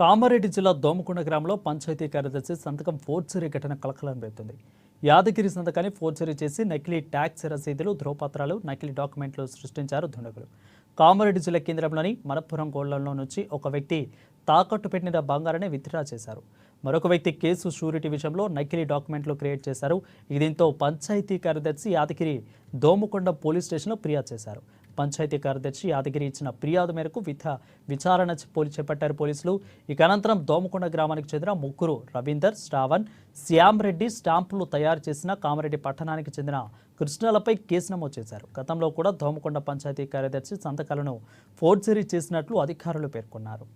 కామారెడ్డి జిల్లా దోమకొండ గ్రామంలో పంచాయతీ కార్యదర్శి సంతకం ఫోర్జరీ ఘటన కలకలం రేపుతుంది. యాదగిరి సంతకాన్ని ఫోర్జరీ చేసి నకిలీ ట్యాక్స్ రసీదులు, ధ్రువపత్రాలు, నకిలీ డాక్యుమెంట్లు సృష్టించారు దుండగులు. కామారెడ్డి జిల్లా కేంద్రంలోని మనపురం గోళ్లలో నుంచి ఒక వ్యక్తి తాకట్టు పెట్టిన బంగారాన్ని విత్డ్రా చేశారు. మరొక వ్యక్తి కేసు షూరిటీ విషయంలో నకిలీ డాక్యుమెంట్లు క్రియేట్ చేశారు. దీంతో పంచాయతీ కార్యదర్శి యాదగిరి దోమకొండ పోలీస్ స్టేషన్లో ఫిర్యాదు చేశారు. పంచాయతీ కార్యదర్శి యాదగిరి ఇచ్చిన ఫిర్యాదు మేరకు విచారణ చేపట్టారు పోలీసులు. ఇక అనంతరం దోమకొండ గ్రామానికి చెందిన ముగ్గురు రవీందర్, శ్రావణ్, శ్యామ్ రెడ్డి స్టాంపులు తయారు చేసిన కామారెడ్డి పట్టణానికి చెందిన కృష్ణలపై కేసు నమోదు చేశారు. గతంలో కూడా దోమకొండ పంచాయతీ కార్యదర్శి సంతకాలను ఫోర్జరీ చేసినట్లు అధికారులు పేర్కొన్నారు.